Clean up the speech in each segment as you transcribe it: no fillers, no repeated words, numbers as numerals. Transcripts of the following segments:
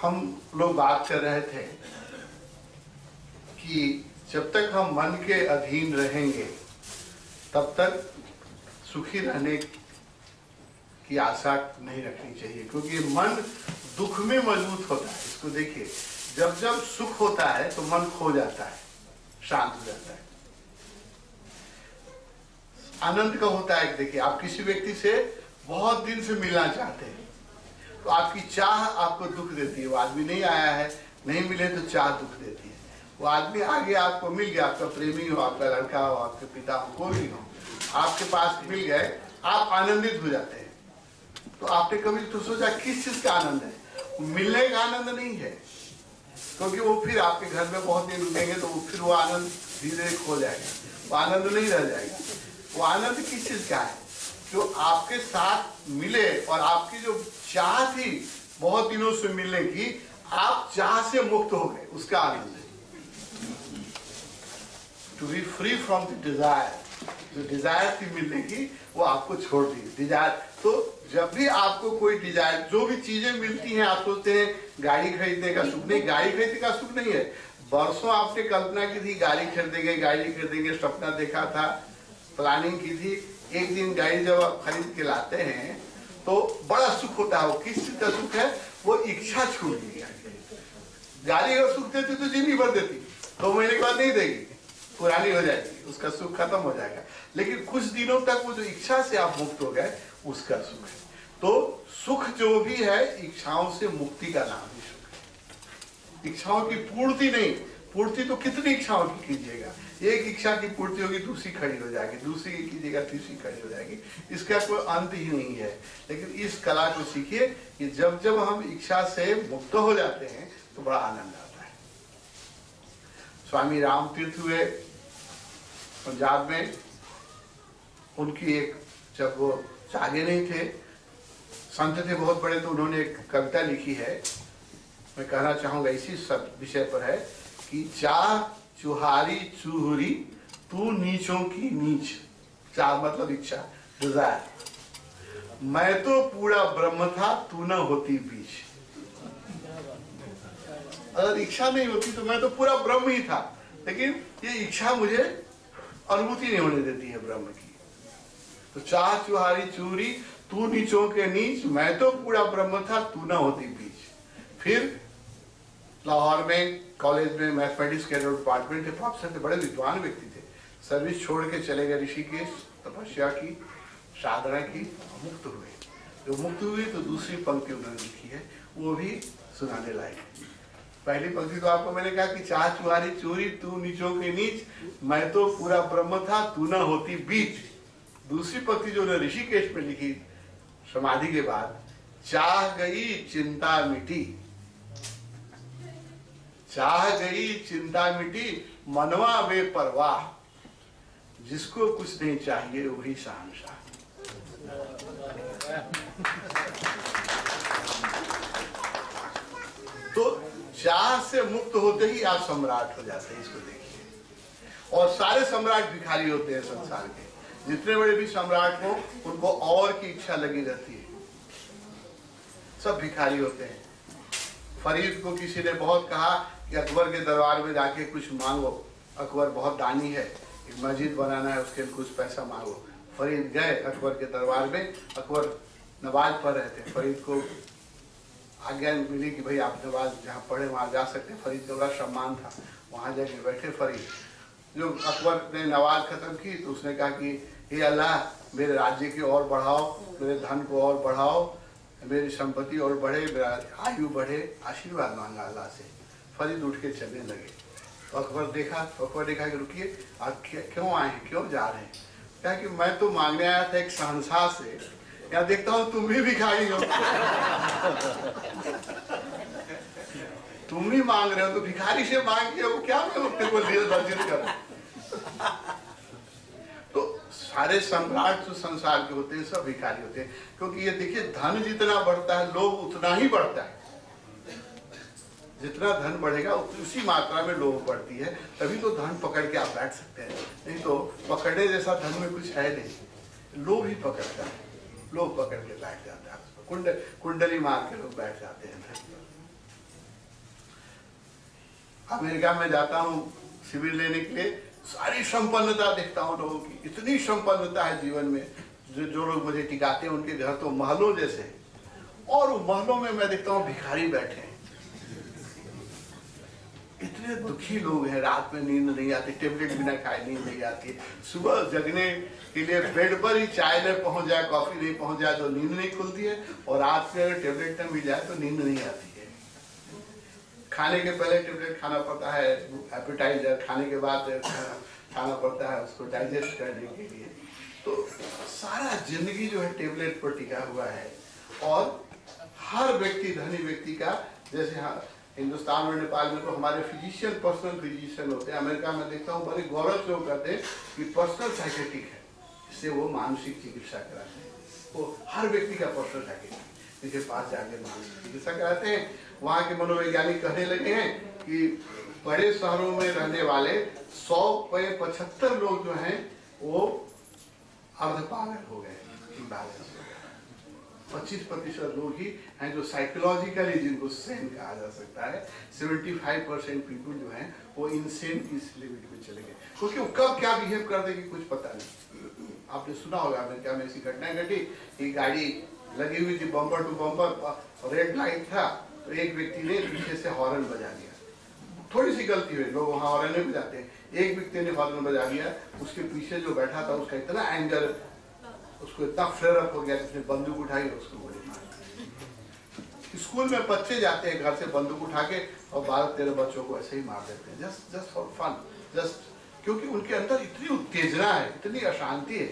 हम लोग बात कर रहे थे कि जब तक हम मन के अधीन रहेंगे तब तक सुखी रहने की आशा नहीं रखनी चाहिए, क्योंकि मन दुख में मजबूत होता है। इसको देखिए, जब जब सुख होता है तो मन खो जाता है, शांत हो जाता है। आनंद का होता है, देखिए आप किसी व्यक्ति से बहुत दिन से मिलना चाहते हैं तो आपकी चाह आपको दुख देती है। वो आदमी नहीं आया है, नहीं मिले तो चाह दुख देती है। वो आदमी आगे आपको मिल गया, आपका प्रेमी हो, आपका लड़का हो, आपके पिता हो, कोई भी हो, आपके पास मिल गए, आप आनंदित हो जाते हैं। तो आपने कभी तो सोचा किस चीज का आनंद है? मिलने का आनंद नहीं है, क्योंकि वो फिर आपके घर में बहुत दिन रुकेंगे तो फिर वो आनंद धीरे धीरे खो जाएगा, वो आनंद नहीं रह जाएगा। वो आनंद किस चीज का है? जो आपके साथ मिले और आपकी जो चाह थी बहुत दिनों से मिलने की, आप चाह से मुक्त हो गए, उसका आनंद है। To be free from the desire, जो डिजायर थी मिलने की वो आपको छोड़ दी। डिजायर, तो जब भी आपको कोई डिजायर, जो भी चीजें मिलती हैं, आप सोचते हैं गाड़ी खरीदने का सुख नहीं, गाड़ी खरीदने का सुख नहीं है। बरसों आपने कल्पना की थी गाड़ी खरीदेंगे, सपना देखा था, प्लानिंग की थी, एक दिन गाड़ी जब आप खरीद के लाते हैं तो बड़ा सुख होता है। वो किस चीज का सुख है? वो इच्छा छूट गई। गाड़ी अगर सुख देती तो जिंदगी भर देती, 2 महीने के बाद नहीं देगी, पुरानी हो जाएगी, उसका सुख खत्म हो जाएगा। लेकिन कुछ दिनों तक वो जो इच्छा से आप मुक्त हो गए, उसका सुख है। तो सुख जो भी है, इच्छाओं से मुक्ति का नाम ही सुख है। इच्छाओं की पूर्ति नहीं, पूर्ति तो कितनी इच्छाओं की कीजिएगा, एक इच्छा की पूर्ति होगी दूसरी खड़ी हो जाएगी, दूसरी की कीजिएगा तीसरी खड़ी हो जाएगी, इसका कोई अंत ही नहीं है। लेकिन इस कला को सीखिए कि जब जब हम इच्छा से मुक्त हो जाते हैं तो बड़ा आनंद आता है। स्वामी राम तीर्थ हुए पंजाब में, उनकी एक, जब वो जागे नहीं थे, संत थे बहुत बड़े, तो उन्होंने एक कविता लिखी है, मैं कहना चाहूंगा इसी सब विषय पर है कि चाह चुहारी चूहरी तू नीचों की नीच। चाह मतलब इच्छा, डिजायर। मैं तो पूरा ब्रह्म था, तू न होती बीच। अगर इच्छा नहीं होती तो मैं तो पूरा ब्रह्म ही था, लेकिन ये इच्छा मुझे अनुभूति नहीं होने देती है ब्रह्म की। तो चाह चुहारी चूरी तू नीचों के नीच, मैं तो पूरा ब्रह्म था, तू न होती बीच। फिर लाहौर में कॉलेज में मैथमेटिक्स के डिपार्टमेंट के प्रोफेसर थे, बड़े विद्वान व्यक्ति थे, सर्विस छोड़ के चले गए ऋषिकेश, तपस्या की, साधना की, मुक्त हुए। जो मुक्त हुई तो दूसरी पंक्ति उन्होंने लिखी है, वो भी सुनाने लायक है। पहली पंक्ति तो आपको मैंने कहा कि चाह चुहारी चोरी तू नीचों के नीच, मैं तो पूरा ब्रह्म था, तू न होती बीच। दूसरी पंक्ति जो उन्होंने ऋषिकेश में लिखी समाधि के बाद, चाह गई चिंता मिटी, चाह गई चिंता मिटी, मनवा बेपरवाह, जिसको कुछ नहीं चाहिए वही शहंशाह। तो चाह से मुक्त होते ही आप सम्राट हो जाते हैं, इसको देखिए। और सारे सम्राट भिखारी होते हैं संसार के, जितने बड़े भी सम्राट हो उनको और की इच्छा लगी रहती है, सब भिखारी होते हैं। फरीद को किसी ने बहुत कहा कि अकबर के दरबार में जाके कुछ मांगो, अकबर बहुत दानी है, एक मस्जिद बनाना है, उसके लिए कुछ पैसा मांगो। फरीद गए अकबर के दरबार में, अकबर नमाज पढ़ रहे थे, फरीद को आज्ञा मिली कि भाई आप नमाज जहाँ पढ़े वहाँ जा सकते हैं। फरीद का बड़ा सम्मान था, वहाँ जाके बैठे फरीद। जो अकबर ने नमाज खत्म की तो उसने कहा कि हे अल्लाह, मेरे राज्य की और बढ़ाओ, मेरे धन को और बढ़ाओ, मेरी संपत्ति और बढ़े, मेरा आयु बढ़े, आशीर्वाद मांगा अल्लाह से। फरीद उठ के चलने लगे तो अकबर देखा कि रुकिए, आप क्यों आए हैं, क्यों जा रहे हैं? कहा कि मैं तो मांगने आया था एक शहंशाह से, यहाँ देखता हूँ तुम भी भिखारी हो। तुम भी मांग रहे हो, तो भिखारी से मांग के वो क्या मैं अपने को वर्जित करूं? तो सारे सम्राट जो संसार के होते हैं सब भिखारी होते हैं, क्योंकि ये देखिए धन जितना बढ़ता है लोभ उतना ही बढ़ता है। जितना धन बढ़ेगा उसी मात्रा में लोभ बढ़ती है, तभी तो धन पकड़ के आप बैठ सकते हैं, नहीं तो पकड़ने जैसा धन में कुछ है नहीं, लोभ ही पकड़ता है, लोभ पकड़ के बैठ जाता है, कुंडली मार के लोग बैठ जाते हैं धन पर। अमेरिका में जाता हूँ शिविर लेने के लिए, सारी संपन्नता देखता हूँ लोगों की, इतनी संपन्नता है जीवन में। जो लोग मुझे टिकाते हैं उनके घर तो महलों जैसे, और महलों में मैं देखता हूँ भिखारी बैठे हैं। इतने दुखी लोग हैं, रात में नींद नहीं आती, टेबलेट बिना खाए नींद नहीं आती, सुबह जगने के लिए बेड पर ही चाय नहीं पहुंच जाए, कॉफी नहीं पहुंच जाए तो नींद नहीं खुलती है, और रात में अगर टेबलेट न मिल जाए तो नींद नहीं आती है। खाने के पहले टेबलेट खाना पड़ता है, एपेटाइजर, खाने के बाद खाना पड़ता है उसको डाइजेस्ट करने के लिए। तो सारा जिंदगी जो है टेबलेट पर टिका हुआ है। और हर व्यक्ति, धनी व्यक्ति का, जैसे हिंदुस्तान और नेपाल में तो हमारे फिजिशियन पर्सनल फिजिशियन होते हैं। अमेरिका में देखता हूँ बड़े गौरव से वो कहते हैं कि पर्सनल साइकेट्रिक है, इससे वो मानसिक चिकित्सा कराते हैं। वो हर व्यक्ति का पर्सनल साइकेट्रिक, जिसके पास जाके मानसिक चिकित्सा कराते हैं। वहाँ के मनोवैज्ञानिक कहने लगे हैं कि बड़े शहरों में रहने वाले 100 में 75 लोग जो हैं वो अर्ध पागल हो गए, इम्बैलेंस हो गए। 25% लोग ही हैं जो साइकोलॉजिकली, जिनको सेन कहा जा सकता है। 75% पीपल जो हैं वो इनसेन की लिमिट में चले गए, क्योंकि वो कब क्या बिहेव कर देगी कुछ पता नहीं। आपने सुना होगा अमेरिका में ऐसी घटना घटी कि गाड़ी लगी हुई थी bumper to bumper, red light था, तो एक व्यक्ति ने पीछे से हॉर्न बजा दिया। थोड़ी सी गलती हुई, लोग वहाँ हॉर्न नहीं बजाते, एक व्यक्ति ने हॉर्न बजा दिया, उसके पीछे जो बैठा था उसका इतना एंगर, उसको इतना फ्लेयर अप हो गया, उसने बंदूक उठाई और उसको गोली मार दी। स्कूल में बच्चे जाते हैं घर से बंदूक उठा के और 12-13 बच्चों को ऐसे ही मार देते हैं, जस्ट फॉर फन, जस्ट क्योंकि उनके अंदर इतनी उत्तेजना है, इतनी अशांति है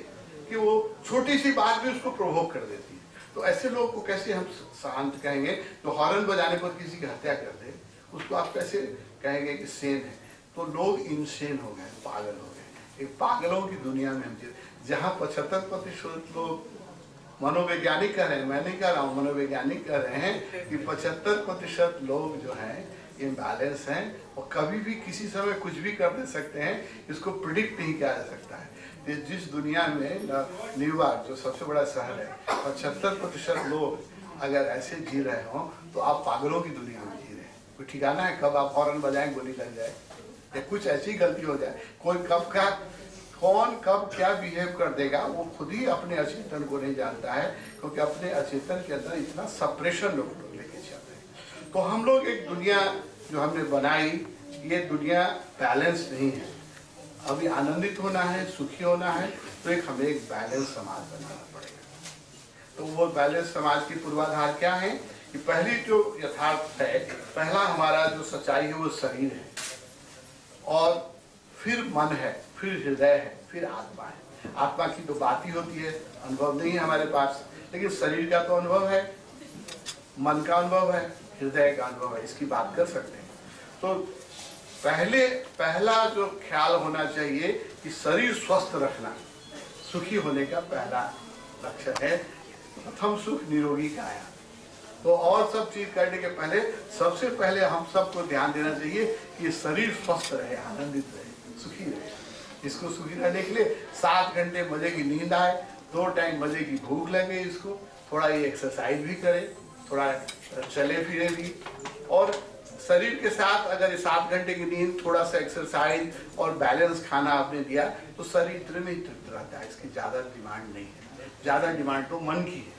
कि वो छोटी सी बात भी उसको प्रोवोक कर देती है। तो ऐसे लोग को कैसे हम शांत कहेंगे? जो हॉर्न बजाने पर किसी की हत्या कर दे, उसको आप कैसे कहेंगे कि सेन है? तो लोग इनसेन हो गए, पागल हो गए। एक पागलों की दुनिया में हम जहाँ 75% लोग, मनोवैज्ञानिक कह रहे हैं, मैं नहीं कह रहा हूँ, मनोवैज्ञानिक कह रहे हैं कि 75% लोग जो हैं इम्बैलेंस हैं और कभी भी किसी समय कुछ भी कर दे सकते हैं, इसको प्रिडिक्ट नहीं किया जा सकता है। जिस दुनिया में न्यूयॉर्क जो सबसे बड़ा शहर है, 75% लोग अगर ऐसे जी रहे हों तो आप पागलों की दुनिया में जी रहे हैं। कोई ठिकाना है कब आप हॉर्न बजाएं गोली लग जाए, या कुछ ऐसी गलती हो जाए, कोई कौन कब क्या बिहेव कर देगा वो खुद ही अपने अचेतन को नहीं जानता है, क्योंकि अपने अचेतन के अंदर इतना सप्रेशन लोग लेके चलते हैं। तो हम लोग एक दुनिया जो हमने बनाई, ये दुनिया बैलेंस नहीं है। अभी आनंदित होना है, सुखी होना है, तो हमें एक बैलेंस समाज बनाना पड़ेगा। तो वो बैलेंस समाज की पूर्वाधार क्या है कि पहली जो यथार्थ है, पहला हमारा जो सच्चाई है वो शरीर है, और फिर मन है, फिर हृदय है, फिर आत्मा है। आत्मा की तो बात ही होती है, अनुभव नहीं है हमारे पास, लेकिन शरीर का तो अनुभव है, मन का अनुभव है, हृदय का अनुभव है, इसकी बात कर सकते हैं। तो पहला जो ख्याल होना चाहिए कि शरीर स्वस्थ रखना सुखी होने का पहला लक्ष्य है। प्रथम सुख निरोगी काया। तो और सब चीज करने के पहले सबसे पहले हम सबको ध्यान देना चाहिए कि शरीर स्वस्थ रहे, आनंदित रहे, सुखी रहे। इसको सुखी रहने के लिए 7 घंटे मजे की नींद आए, 2 टाइम मजे की भूख लगे, इसको थोड़ा ये एक्सरसाइज भी करे, थोड़ा चले फिरे भी, और शरीर के साथ अगर 7 घंटे की नींद, थोड़ा सा एक्सरसाइज और बैलेंस खाना आपने दिया तो शरीर इतने में ही तृप्त रहता है। इसकी ज्यादा डिमांड नहीं है, ज्यादा डिमांड तो मन की है,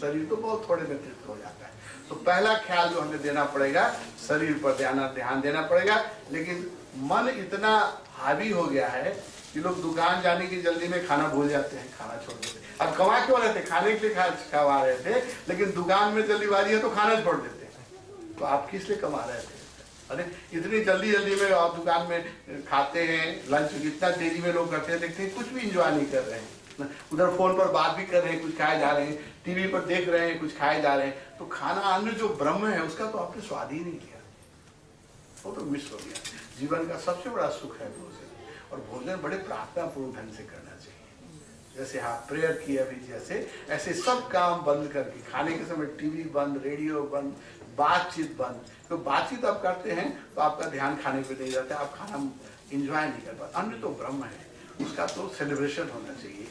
शरीर तो बहुत थोड़े में तृप्त हो जाता है। तो पहला ख्याल जो हमें देना पड़ेगा, शरीर पर ध्यान देना पड़ेगा। लेकिन मन इतना हावी हो गया है कि लोग दुकान जाने की जल्दी में खाना भूल जाते हैं, खाना छोड़ देते हैं। अब कमा क्यों रहे थे? खाने के लिए खवा रहे थे, लेकिन दुकान में जल्दीबाजी है तो खाना छोड़ देते हैं। तो आप किस लिए कमा रहे थे? अरे इतनी जल्दी में आप दुकान में खाते हैं, लंच इतना तेजी में लोग करते हैं, देखते हैं कुछ भी इंजॉय नहीं कर रहे हैं, उधर फोन पर बात भी कर रहे हैं, कुछ खाए जा रहे हैं, टीवी पर देख रहे हैं, कुछ खाए जा रहे हैं। तो खाना अन्न जो ब्रह्म है उसका तो आपने स्वाद ही नहीं लिया, वो तो मिस हो गया। जीवन का सबसे बड़ा सुख है भोजन, और भोजन बड़े प्रार्थनापूर्ण ढंग से करना चाहिए। जैसे आप प्रेयर की अभी जैसे, ऐसे सब काम बंद करके, खाने के समय टीवी बंद, रेडियो बंद, बातचीत बंद। तो बातचीत आप करते हैं तो आपका ध्यान खाने पे नहीं रहता, आप खाना एंजॉय नहीं कर पाते। अन्न तो ब्रह्म है, उसका तो सेलिब्रेशन होना चाहिए,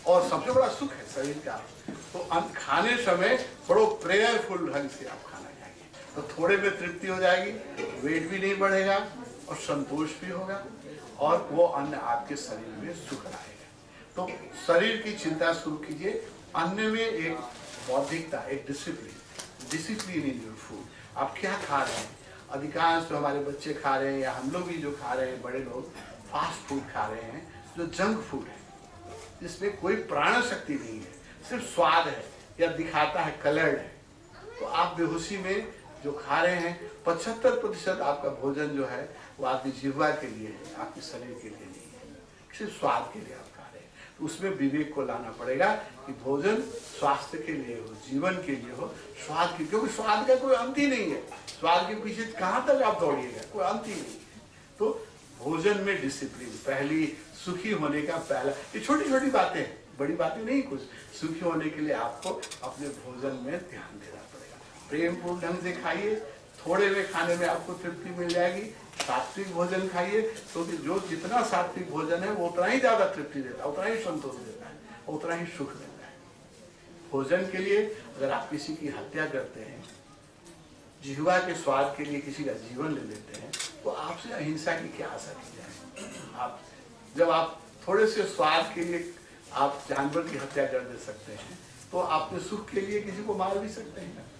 और सबसे बड़ा सुख है शरीर का। तो खाने समय बड़ो प्रेयरफुल ढंग से आप खाना खाएंगे तो थोड़े में तृप्ति हो जाएगी, वेट भी नहीं बढ़ेगा, और संतोष भी होगा और वो अन्न आपके शरीर में सुख लाएगा। तो शरीर की चिंता शुरू कीजिए। अन्न में एक बौद्धिकता, एक डिसिप्लिन इन योर फूड। आप क्या खा रहे हैं? अधिकांश तो हमारे बच्चे खा रहे हैं या हम लोग भी जो खा रहे हैं, बड़े लोग फास्ट फूड खा रहे हैं, जो जंक फूड है, जिसमें कोई प्राण शक्ति नहीं है, सिर्फ स्वाद है या दिखाता है, कलर्ड है। तो आप बेहोशी में जो खा रहे हैं, 75% आपका भोजन जो है वो आपकी जिह्वा के लिए है, आपके शरीर के लिए नहीं है, सिर्फ स्वाद के लिए आप खा रहे हैं। तो उसमें विवेक को लाना पड़ेगा कि भोजन स्वास्थ्य के लिए हो, जीवन के लिए हो, स्वाद के, क्योंकि स्वाद का कोई अंत ही नहीं है। स्वाद के पीछे कहाँ तक आप दौड़िएगा, कोई अंत ही नहीं है। तो भोजन में डिसिप्लिन, पहली सुखी होने का पहला, ये छोटी छोटी बातें हैं, बड़ी बातें नहीं कुछ। सुखी होने के लिए आपको अपने भोजन में ध्यान देना पड़ेगा। प्रेम पूर्ण ढंग से खाइए, थोड़े में खाने में आपको तृप्ति मिल जाएगी। सात्विक भोजन खाइए, तो जो जितना सात्विक भोजन है वो उतना ही ज्यादा तृप्ति देता है, उतना ही संतोष देता है, उतना ही सुख देता है। भोजन के लिए अगर आप किसी की हत्या करते हैं, जिह्वा के स्वाद के लिए किसी का जीवन ले लेते हैं, तो आपसे अहिंसा की क्या आशा की जाए? आप जब आप थोड़े से स्वाद के लिए आप जानवर की हत्या कर दे सकते हैं, तो आपने सुख के लिए किसी को मार भी सकते हैं।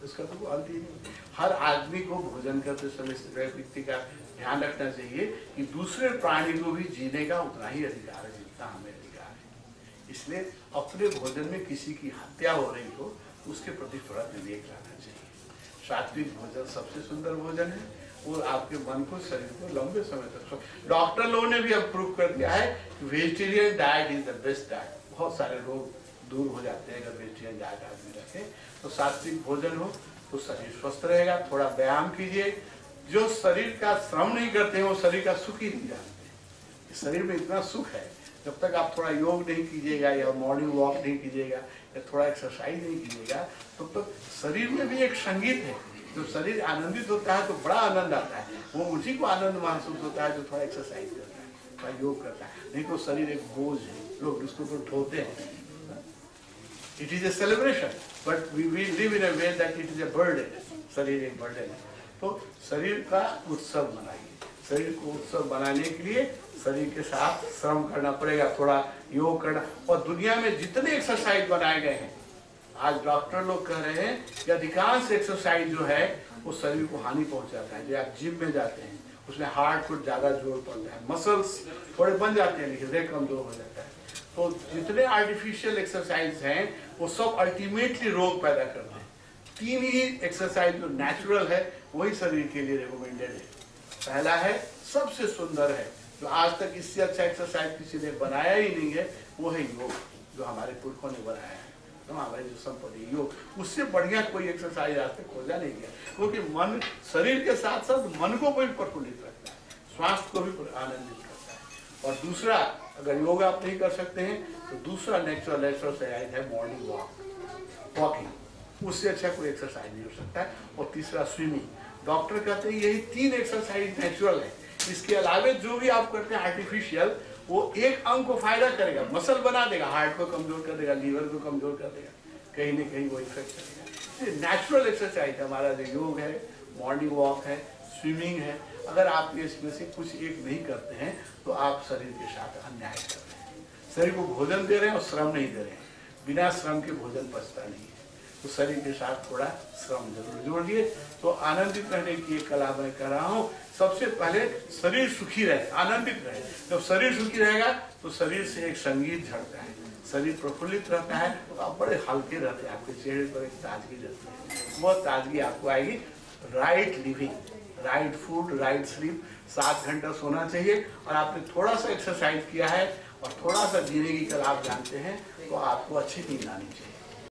इसका तो कोई अंत ही नहीं। हर आदमी को भोजन करते समय व्यक्ति का ध्यान रखना चाहिए कि दूसरे प्राणी को भी जीने का उतना ही अधिकार है जितना हमें अधिकार है। इसलिए अपने भोजन में किसी की हत्या हो रही हो, उसके प्रति थोड़ा विवेक लाना चाहिए। सात्विक भोजन सबसे सुंदर भोजन है, वो आपके मन को, शरीर को लंबे समय तक। डॉक्टर लोगों ने भी अब प्रूव कर दिया है कि vegetarian diet is the best diet. बहुत सारे रोग दूर हो जाते हैं अगर वेजिटेरियन डाइट आदमी रखे। तो सात्विक भोजन हो तो शरीर स्वस्थ रहेगा। थोड़ा व्यायाम कीजिए। जो शरीर का श्रम नहीं करते हैं वो शरीर का सुख ही नहीं जानते। शरीर में इतना सुख है, जब तक आप थोड़ा योग नहीं कीजिएगा या मॉर्निंग वॉक नहीं कीजिएगा या थोड़ा एक्सरसाइज नहीं कीजिएगा, तब तक शरीर में भी एक संगीत है। जब शरीर आनंदित होता है तो बड़ा आनंद आता है। वो उसी को आनंद महसूस होता है जो थोड़ा एक्सरसाइज करता है, थोड़ा योग करता है। नहीं तो शरीर एक बोझ है, लोग उसको तो ढोते हैं। It is a celebration, but we live in a way that it is a burden. शरीर एक बर्डन है। तो शरीर का उत्सव मनाइए। शरीर को उत्सव बनाने के लिए शरीर के साथ श्रम करना पड़ेगा, थोड़ा योग करना। और दुनिया में जितने एक्सरसाइज बनाए गए हैं, आज डॉक्टर लोग कह रहे हैं कि अधिकांश एक्सरसाइज जो है वो शरीर को हानि पहुंचाता है। जो आप जिम में जाते हैं उसमें हार्ट को ज्यादा जोर पड़ता है, मसल्स थोड़े बन जाते हैं, हृदय कमजोर हो जाता है। तो जितने आर्टिफिशियल एक्सरसाइज हैं वो सब अल्टीमेटली रोग पैदा करते हैं। 3 ही एक्सरसाइज जो नेचुरल है वही शरीर के लिए रिकमेंडेड है। पहला है, सबसे सुंदर है, जो आज तक इससे अच्छा एक्सरसाइज किसी ने बनाया ही नहीं है, वो है योग, जो हमारे पुरखों ने बनाया है। तो हमारे जो संपत्ति योग, उससे बढ़िया कोई एक्सरसाइज आज तक खोजा नहीं गया। क्योंकि मन, शरीर के साथ साथ मन को भी प्रफुल्लित रखता है, स्वास्थ्य को भी आनंदित करता है। और दूसरा, अगर योग आप नहीं कर सकते हैं तो दूसरा नेचुरल एक्सरसाइज है मॉर्निंग वॉकिंग। उससे अच्छा कोई एक्सरसाइज नहीं हो सकता है। और तीसरा स्विमिंग। डॉक्टर कहते हैं यही 3 एक्सरसाइज नेचुरल है। इसके अलावा जो भी आप करते हैं आर्टिफिशियल, वो एक अंग को फायदा करेगा, मसल बना देगा, हार्ट को कमजोर कर देगा, लीवर को कमजोर कर देगा, कहीं ना कहीं वो इफेक्ट करेगा। नेचुरल एक्सरसाइज हमारा जो योग है, मॉर्निंग वॉक है, स्विमिंग है, अगर आप इसमें से कुछ एक नहीं करते हैं तो आप शरीर के साथ अन्याय कर रहे हैं। शरीर को भोजन दे रहे हैं और श्रम नहीं दे रहे हैं। बिना श्रम के भोजन पचता नहीं है। तो शरीर के साथ थोड़ा श्रम जरूर जोड़ लिए तो आनंदित रहने की एक कला मैं कर रहा हूँ। सबसे पहले शरीर सुखी रहे, आनंदित रहे। जब शरीर सुखी रहेगा तो शरीर से एक संगीत झड़ता है, शरीर प्रफुल्लित रहता है, तो आप बड़े हल्के रहते हैं, आपके चेहरे पर एक ताजगी रहती है। वो ताजगी आपको आएगी। Right living, right food, right sleep, 7 घंटा सोना चाहिए। और आपने थोड़ा सा एक्सरसाइज किया है और थोड़ा सा जीने की कला आप जानते हैं तो आपको अच्छी नींद आनी चाहिए।